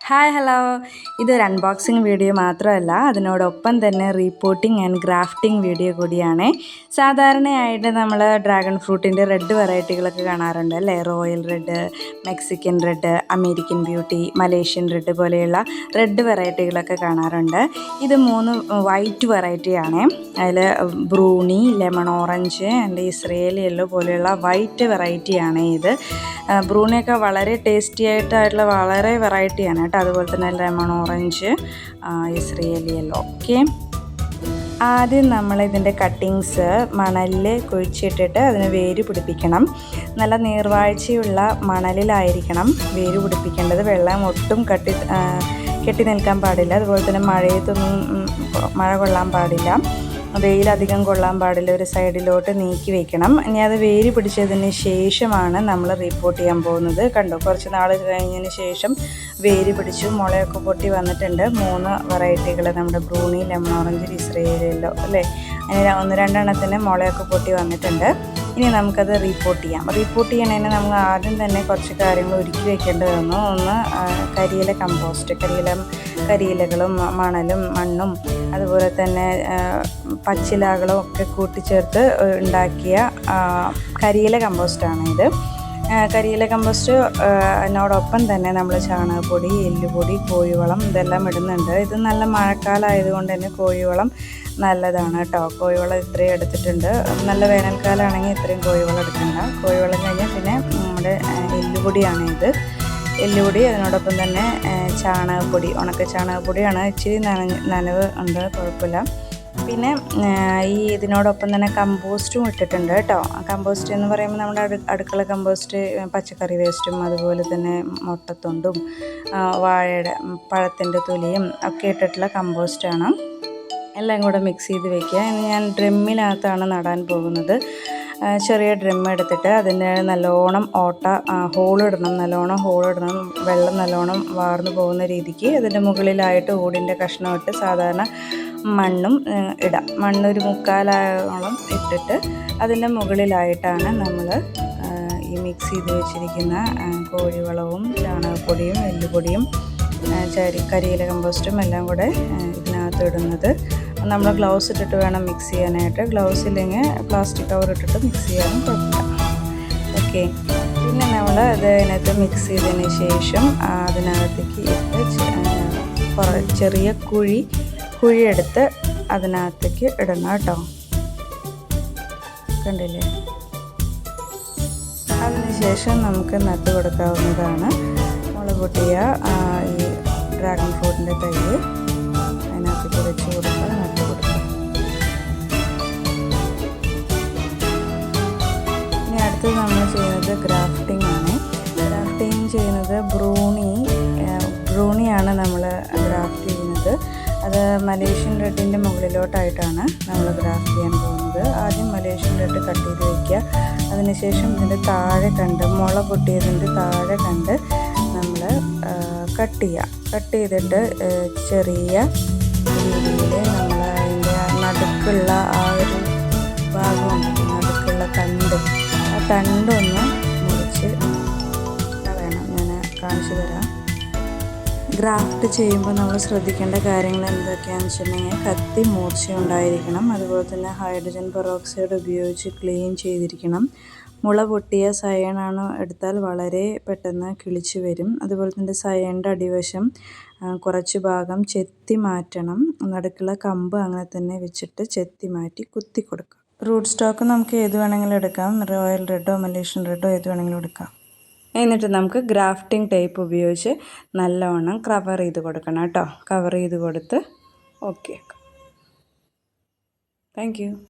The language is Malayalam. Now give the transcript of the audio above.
ഹായ് ഹലോ, ഇതൊരു അൺബോക്സിങ് വീഡിയോ മാത്രമല്ല, അതിനോടൊപ്പം തന്നെ റീപോർട്ടിംഗ് ആൻഡ് ഗ്രാഫ്റ്റിംഗ് വീഡിയോ കൂടിയാണ്. സാധാരണയായിട്ട് നമ്മൾ ഡ്രാഗൺ ഫ്രൂട്ടിൻ്റെ റെഡ് വെറൈറ്റികളൊക്കെ കാണാറുണ്ട് അല്ലേ? Royal red, Mexican red, American beauty, Malaysian red പോലെയുള്ള റെഡ് വെറൈറ്റികളൊക്കെ കാണാറുണ്ട്. ഇത് 3 വൈറ്റ് വെറൈറ്റിയാണ്. അതിൽ Bruny, lemon orange and Israeli yellow പോലെയുള്ള വൈറ്റ് വെറൈറ്റിയാണ് ഇത്. ബ്രൂണിയൊക്കെ വളരെ ടേസ്റ്റി ആയിട്ടുള്ള വളരെ വെറൈറ്റിയാണ് കേട്ടോ. അതുപോലെ തന്നെ lemon orange, Israeli yellow. Okay, ആദ്യം നമ്മൾ ഇതിൻ്റെ കട്ടിങ്സ് മണലിൽ കുഴിച്ചിട്ടിട്ട് അതിന് വേര് പിടിപ്പിക്കണം. നല്ല നീർവാഴ്ചയുള്ള മണലിലായിരിക്കണം വേര് പിടിപ്പിക്കേണ്ടത്. വെള്ളം ഒട്ടും കെട്ടി നിൽക്കാൻ പാടില്ല. അതുപോലെ തന്നെ മഴ കൊള്ളാൻ പാടില്ല, വെയിലധികം കൊള്ളാൻ പാടില്ല. ഒരു സൈഡിലോട്ട് നീക്കി വെക്കണം. ഇനി അത് വേര് പിടിച്ചതിന് ശേഷമാണ് നമ്മൾ റിപ്പോർട്ട് ചെയ്യാൻ പോകുന്നത്. കണ്ടോ, കുറച്ച് നാൾ കഴിഞ്ഞതിന് ശേഷം വേര് പിടിച്ചു, മുളയൊക്കെ പൊട്ടി വന്നിട്ടുണ്ട്. 3 വെറൈറ്റികൾ, നമ്മുടെ Bruny, lemon orange, Israeli yellow അല്ലേ, അങ്ങനെ 1-2 എണ്ണത്തിന് മുളയൊക്കെ പൊട്ടി വന്നിട്ടുണ്ട്. ഇനി നമുക്കത് റിപ്പോർട്ട് ചെയ്യാം. റിപ്പോർട്ട് ചെയ്യണതിന് നമ്മൾ ആദ്യം തന്നെ കുറച്ച് കാര്യങ്ങൾ ഒരുക്കി വെക്കേണ്ടി വന്നു. ഒന്ന്, കരിയില കമ്പോസ്റ്റ്. കരിയിലകളും മണലും മണ്ണും അതുപോലെ തന്നെ പച്ചിലകളും ഒക്കെ കൂട്ടിച്ചേർത്ത് ഉണ്ടാക്കിയ കരിയില കമ്പോസ്റ്റാണ് ഇത്. കരിയില കമ്പോസ്റ്റ് അതിനോടൊപ്പം തന്നെ നമ്മൾ ചാണകപ്പൊടി, എല്ലുപൊടി, കോഴിവളം ഇതെല്ലാം ഇടുന്നുണ്ട്. ഇത് നല്ല മഴക്കാലമായതുകൊണ്ട് തന്നെ കോഴിവളം നല്ലതാണ് കേട്ടോ. കോഴിവളം ഇത്രയും എടുത്തിട്ടുണ്ട്. നല്ല വേനൽക്കാലമാണെങ്കിൽ ഇത്രയും കോഴിവളം എടുക്കണ്ട. കോഴിവളം കഴിഞ്ഞാൽ പിന്നെ നമ്മുടെ എല്ലുപൊടിയാണ് ഇത്. എല്ലുപൊടി, അതിനോടൊപ്പം തന്നെ ചാണകപ്പൊടി, ഉണക്ക ചാണകപ്പൊടിയാണ്. ഇച്ചിരി നനവ് ഉണ്ട്, കുഴപ്പമില്ല. പിന്നെ ഇതിനോടൊപ്പം തന്നെ കമ്പോസ്റ്റും ഇട്ടിട്ടുണ്ട് കേട്ടോ. കമ്പോസ്റ്റ് എന്ന് പറയുമ്പോൾ നമ്മുടെ അടുക്കള കമ്പോസ്റ്റ്, പച്ചക്കറി വേസ്റ്റും അതുപോലെ തന്നെ മുട്ടത്തൊണ്ടും വാഴയുടെ പഴത്തിൻ്റെ തൊലിയും ഒക്കെ ഇട്ടിട്ടുള്ള കമ്പോസ്റ്റാണ്. എല്ലാം കൂടെ മിക്സ് ചെയ്ത് വെക്കുക. ഇന്ന് ഞാൻ ഡ്രമ്മിനകത്താണ് നടാൻ പോകുന്നത്. ചെറിയ ഡ്രം എടുത്തിട്ട് അതിൻ്റെ നല്ലോണം ഹോളിടണം. വെള്ളം നല്ലോണം വാർന്നു പോകുന്ന രീതിക്ക് അതിൻ്റെ മുകളിലായിട്ട് ഓടിൻ്റെ കഷ്ണം ഇട്ട് സാധാരണ മണ്ണും ഇടാം. മണ്ണൊരു 3/4 ഇട്ടിട്ട് അതിൻ്റെ മുകളിലായിട്ടാണ് നമ്മൾ ഈ മിക്സ് ചെയ്ത് വെച്ചിരിക്കുന്ന കോഴിവളവും ചാണകപ്പൊടിയും എല്ലുപൊടിയും കരിയില കമ്പോസ്റ്റും എല്ലാം കൂടെ ഇതിനകത്ത് ഇടുന്നത്. നമ്മൾ ഗ്ലൗസ് ഇട്ടിട്ട് വേണം മിക്സ് ചെയ്യാനായിട്ട്. ഗ്ലൗസ് ഇല്ലെങ്കിൽ പ്ലാസ്റ്റിക് കവർ ഇട്ടിട്ട് മിക്സ് ചെയ്യാനും കുഴപ്പമില്ല. ഓക്കെ, പിന്നെ നമ്മൾ അതിനകത്ത് മിക്സ് ചെയ്തതിന് ശേഷം അതിനകത്തേക്ക് ഇട്ട് ചെറിയ കുഴിയെടുത്ത് അതിനകത്തേക്ക് ഇടണം കേട്ടോ. കണ്ടില്ലേ? അതിനുശേഷം നമുക്ക് നട്ട് കൊടുക്കാവുന്നതാണ്. മുള പൊട്ടിയ ഈ ഡ്രാഗൺ ഫ്രൂട്ടിൻ്റെ തൈ അതിനകത്തേക്ക് വെച്ച് കൊടുക്കുക, നട്ട് കൊടുക്കുക. ഇനി അടുത്തത് നമ്മൾ ചെയ്യുന്നത് ഗ്രാഫ്റ്റിംഗ് ആണ്. ഗ്രാഫ്റ്റിംഗ് ചെയ്യുന്നത് ബ്രൂണിയാണ് നമ്മൾ ഗ്രാഫ്റ്റ് ചെയ്യുന്നത്. അത് മലേഷ്യൻ റെഡിൻ്റെ മുകളിലോട്ടായിട്ടാണ് നമ്മൾ ഗ്രാഫ്റ്റ് ചെയ്യാൻ പോകുന്നത്. ആദ്യം മലേഷ്യൻ റെഡ് കട്ട് ചെയ്ത് വയ്ക്കുക. അതിനുശേഷം ഇതിൻ്റെ താഴെ മുള പൊട്ടിയതിൻ്റെ താഴെ നമ്മൾ കട്ട് ചെയ്യുക. കട്ട് ചെയ്തിട്ട് ചെറിയ രീതിയിൽ നമ്മൾ അതിൻ്റെ നടുക്കുള്ള ആ ഒരു ഭാഗമുണ്ട്, നടുക്കുള്ള ആ തണ്ടൊന്ന് മുറിച്ച് കളയണം. ഞാൻ കാണിച്ചു തരാം. ഗ്രാഫ്റ്റ് ചെയ്യുമ്പോൾ നമ്മൾ ശ്രദ്ധിക്കേണ്ട കാര്യങ്ങൾ എന്തൊക്കെയാണെന്ന് വെച്ചിട്ടുണ്ടെങ്കിൽ, കത്തി മൂർച്ച ഉണ്ടായിരിക്കണം. അതുപോലെ തന്നെ ഹൈഡ്രജൻ പെറോക്സൈഡ് ഉപയോഗിച്ച് ക്ലീൻ ചെയ്തിരിക്കണം. മുള പൊട്ടിയ സയണാണ് എടുത്താൽ വളരെ പെട്ടെന്ന് കിളിച്ച് വരും. അതുപോലെ തന്നെ സയണിൻ്റെ അടിവശം കുറച്ച് ഭാഗം ചെത്തി മാറ്റണം. നടുക്കുള്ള കമ്പ് അങ്ങനെ തന്നെ വെച്ചിട്ട് ചെത്തി മാറ്റി കുത്തി കൊടുക്കാം. റൂട്ട് സ്റ്റോക്ക് നമുക്ക് ഏത് വേണമെങ്കിലും എടുക്കാം. റോയൽ റെഡോ മലേഷ്യൻ റെഡോ ഏത് വേണമെങ്കിലും എടുക്കാം. എന്നിട്ട് നമുക്ക് ഗ്രാഫ്റ്റിംഗ് ടേപ്പ് ഉപയോഗിച്ച് നല്ലവണ്ണം കവർ ചെയ്ത് കൊടുക്കണം കേട്ടോ. കവർ ചെയ്ത് കൊടുത്ത് ഓക്കെ. Thank you.